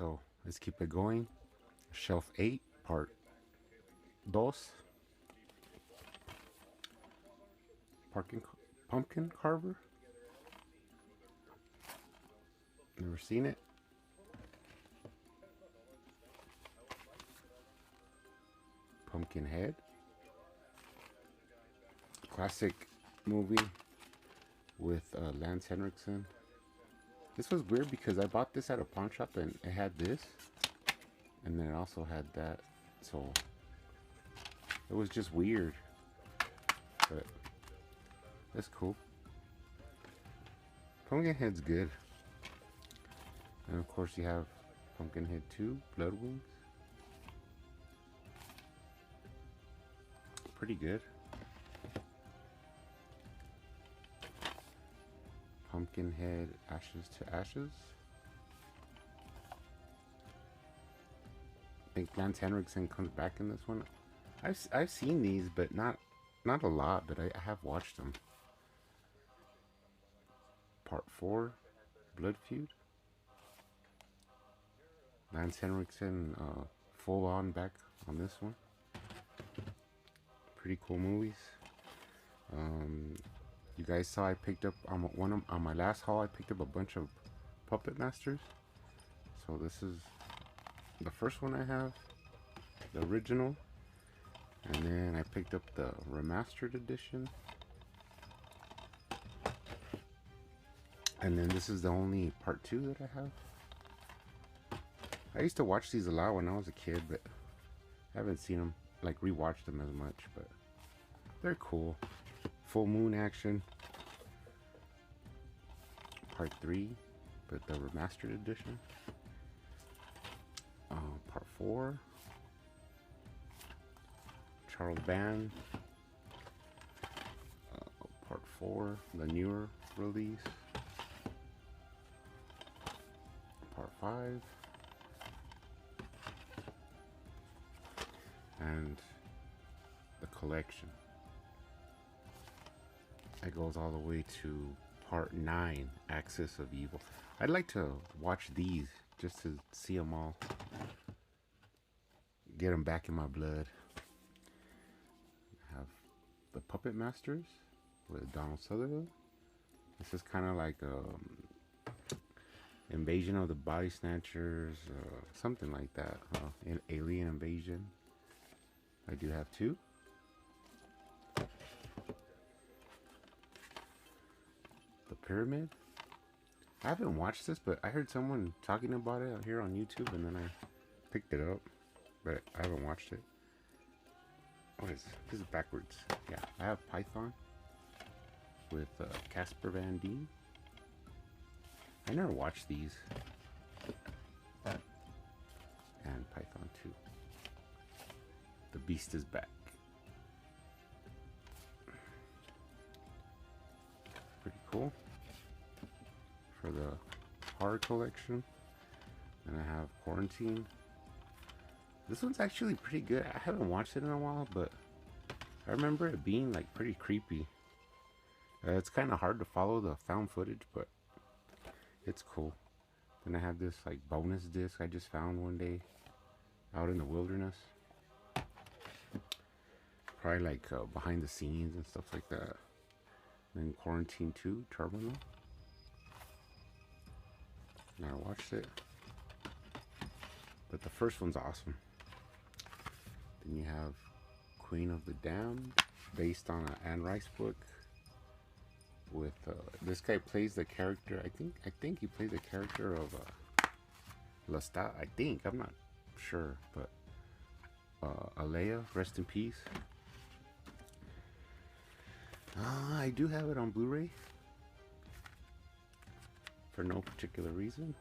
So let's keep it going. Shelf 8, part 2. Pumpkin Karver. Never seen it. Pumpkinhead. Classic movie with Lance Henriksen. This was weird because I bought this at a pawn shop and it had this. And then it also had that. So it was just weird. But that's cool. Pumpkinhead's good. And of course you have Pumpkinhead 2, Blood Wings. Pretty good. Pumpkinhead Ashes to Ashes. I think Lance Henriksen comes back in this one. I've seen these, but not a lot, but I have watched them. Part 4, Blood Feud. Lance Henriksen full on back on this one. Pretty cool movies. You guys saw I picked up on my last haul. I picked up a bunch of Puppet Masters. So this is the first one I have, the original, and then I picked up the remastered edition, and then this is the only part 2 that I have. I used to watch these a lot when I was a kid, but I haven't seen them, like rewatched them as much, but they're cool. Full moon action. Part 3, but the remastered edition. Part 4. Charles Band. Part 4, the newer release. Part 5. And the collection. That goes all the way to part 9, Axis of Evil. I'd like to watch these just to see them all. Get them back in my blood. I have the Puppet Masters with Donald Sutherland. This is kind of like Invasion of the Body Snatchers, something like that. Alien Invasion. I do have 2. The Pyramid. I haven't watched this, but I heard someone talking about it out here on YouTube, and then I picked it up, but I haven't watched it. What is this? This is backwards. Yeah, I have Python with Casper Van Dien. I never watched these. And Python 2. The Beast is back. Pretty cool. For the horror collection. And I have Quarantine. This one's actually pretty good. I haven't watched it in a while, but I remember it being like pretty creepy. It's kind of hard to follow the found footage, but it's cool. Then I have this like bonus disc I just found one day out in the wilderness. Probably like behind the scenes and stuff like that. Then Quarantine 2, Terminal. Never watched it. But the first one's awesome. Then you have Queen of the Damned, based on an Anne Rice book. With this guy plays the character. I think he plays the character of Lestat. I think, I'm not sure, but Alea, rest in peace. I do have it on Blu-ray for no particular reason.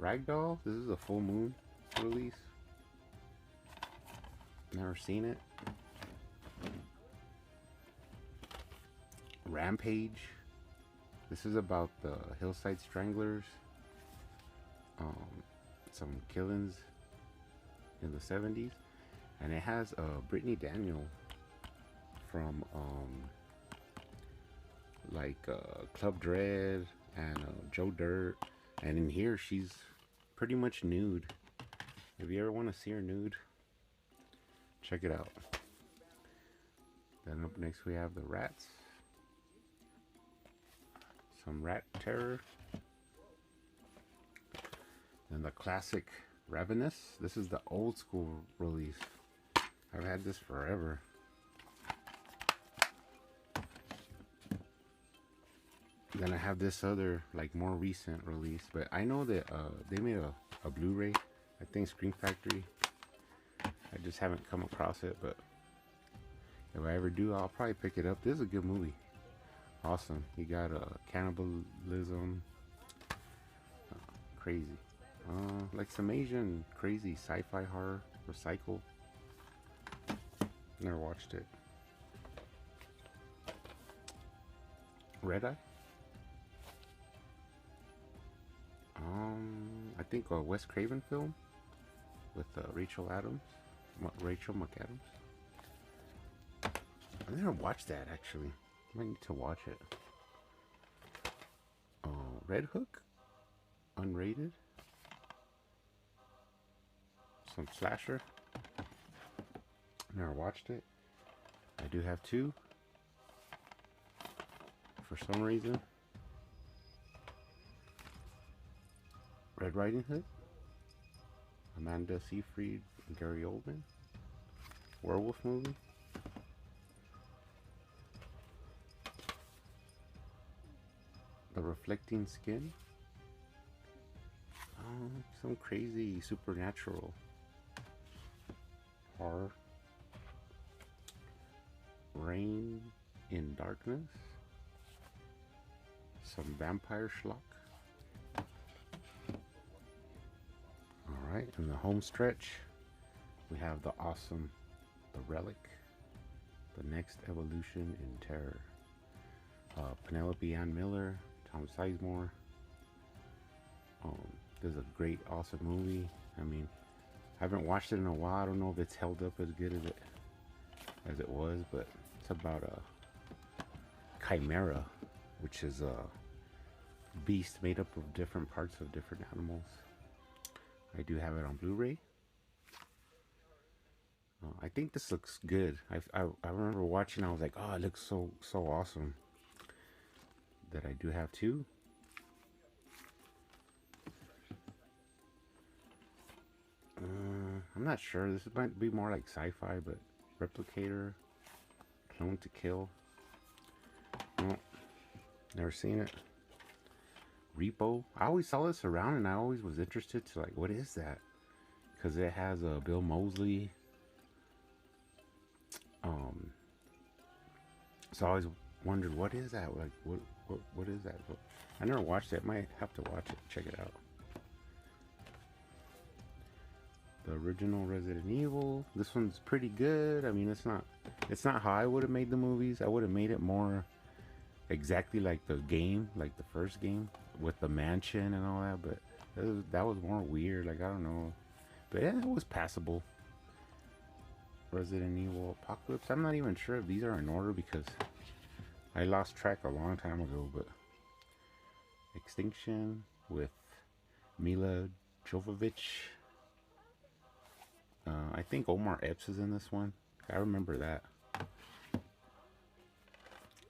Ragdoll. This is a full moon release. Never seen it. Rampage. This is about the Hillside Stranglers. Some killings in the 70s, and it has Brittany Daniel from like Club Dread and Joe Dirt. And in here, she's pretty much nude. If you ever want to see her nude, check it out. Then up next we have the rats. Some rat terror. Then the classic Ravenous. This is the old school release. I've had this forever. Then I have this other, like, more recent release. But I know that they made a Blu-ray. I think Scream Factory. I just haven't come across it, but if I ever do, I'll probably pick it up. This is a good movie. Awesome. You got cannibalism. Crazy. Like some Asian crazy sci-fi horror. Recycle. Never watched it. Retta. I think a Wes Craven film with Rachel McAdams. I never watched that actually. I might need to watch it. Red Hook, unrated. Some slasher. Never watched it. I do have two. For some reason. Red Riding Hood. Amanda Seyfried and Gary Oldman. Werewolf movie. The Reflecting Skin. Some crazy supernatural horror. Rain in Darkness. Some vampire schlock. Alright, in the home stretch, we have the Awesome The Relic. The Next Evolution in Terror. Penelope Ann Miller, Tom Sizemore. This is a great, awesome movie. I mean, I haven't watched it in a while. I don't know if it's held up as good as it was, but it's about a chimera, which is a beast made up of different parts of different animals. I do have it on Blu-ray. I think this looks good. I remember watching. I was like, oh, it looks so awesome. That I do have two. I'm not sure. This might be more like sci-fi, but Replicator, Clone to Kill. Oh, never seen it. Repo. I always saw this around, and I always was interested to like, what is that? Because it has Bill Moseley. So I always wondered, what is that? Like, what is that? I never watched it. Might have to watch it. Check it out. The original Resident Evil. This one's pretty good. I mean, it's not how I would have made the movies. I would have made it more exactly like the game, like the first game with the mansion and all that. But that was more weird. Like, I don't know. But yeah, it was passable. Resident Evil Apocalypse. I'm not even sure if these are in order because I lost track a long time ago. But Extinction with Mila Jovovich. I think Omar Epps is in this one. I remember that.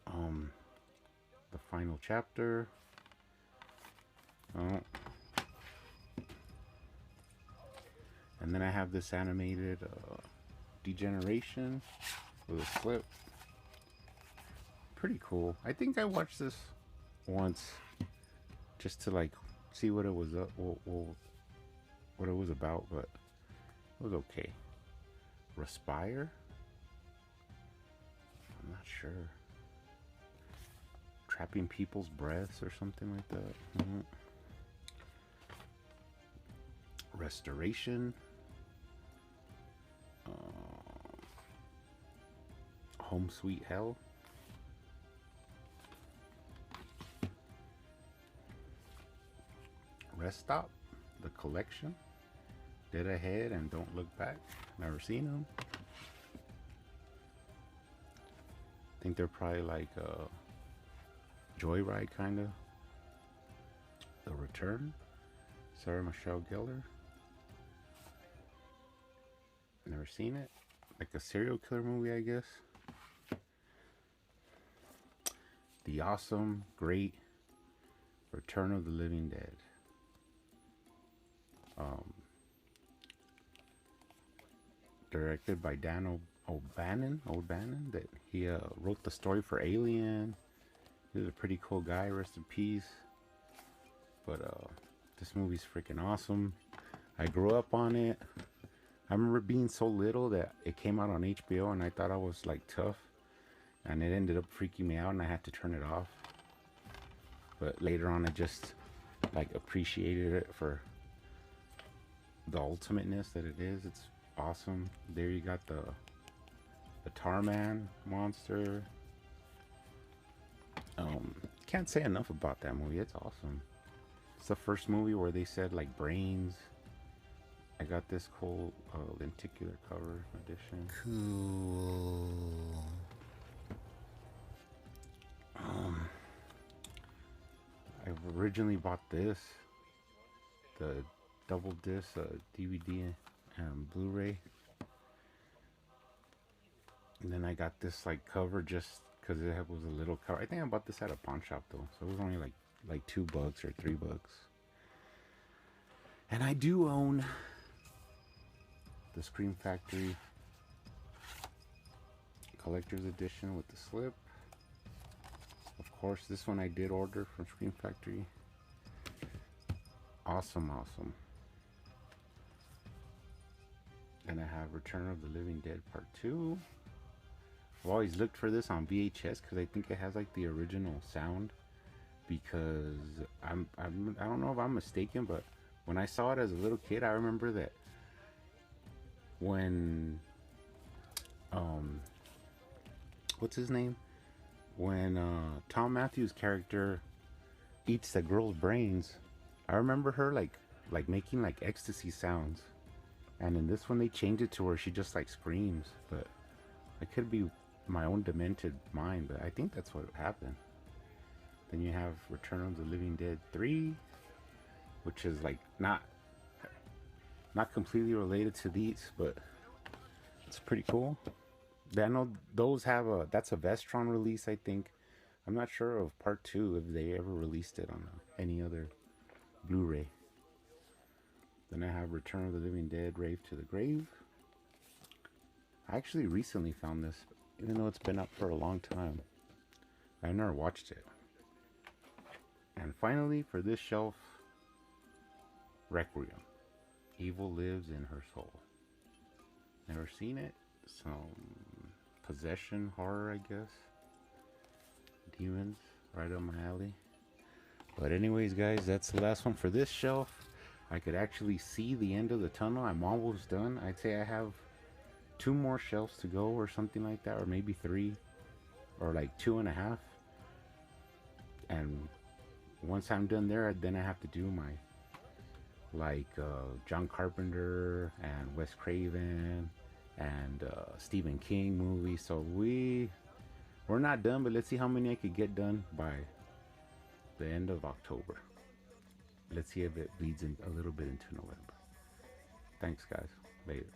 The Final Chapter. Oh. And then I have this animated Degeneration with a Flip. Pretty cool. I think I watched this once just to like see what it was what it was about, but it was okay. Respire? I'm not sure. Trapping people's breaths or something like that. Restoration. Home Sweet Hell. Rest Stop. The Collection. Dead Ahead and Don't Look Back. Never seen them. I think they're probably like Joyride kind of. The Return, Sarah Michelle Gellar. Never seen it. Like a serial killer movie, I guess. The Awesome, Great Return of the Living Dead. Directed by Dan O'Bannon, that he wrote the story for Alien. He was a pretty cool guy, rest in peace. But this movie's freaking awesome. I grew up on it. I remember being so little that it came out on HBO and I thought I was like tough. And it ended up freaking me out and I had to turn it off. But later on I just like appreciated it for the ultimateness that it is. It's awesome. There you got the Attar man monster. Can't say enough about that movie. It's awesome. It's the first movie where they said like brains. I got this cool lenticular cover edition. Cool. I originally bought this, the double disc DVD and Blu-ray, and then I got this like cover just because it was a little cover. I think I bought this at a pawn shop though, so it was only like $2 or $3. And I do own the Scream Factory collector's edition with the slip. Of course, this one I did order from Scream Factory. Awesome. And I have Return of the Living Dead Part 2. I've always looked for this on VHS because I think it has like the original sound. Because I don't know if I'm mistaken, but when I saw it as a little kid, I remember that when what's his name? When Tom Matthews' character eats the girl's brains, I remember her like making like ecstasy sounds. And in this one they changed it to where she just like screams, but it could be my own demented mind, but I think that's what happened. Then you have Return of the Living Dead 3, which is like not completely related to these, but it's pretty cool. I know those have that's a Vestron release, I think. I'm not sure of Part 2 if they ever released it on any other Blu-ray. Then I have Return of the Living Dead, Rave to the Grave. I actually recently found this, even though it's been up for a long time. I've never watched it. And finally, for this shelf, Requiem. Evil Lives in Her Soul. Never seen it. Some possession horror, I guess. Demons, right up my alley. But anyways, guys, that's the last one for this shelf. I could actually see the end of the tunnel. I'm almost done. I'd say I have 2 more shelves to go or something like that, or maybe 3, or like 2.5. And once I'm done there, then I have to do my John Carpenter and Wes Craven and Stephen King movies. So we're not done, but let's see how many I could get done by the end of October. Let's see if it bleeds in a little bit into November. Thanks, guys. Later.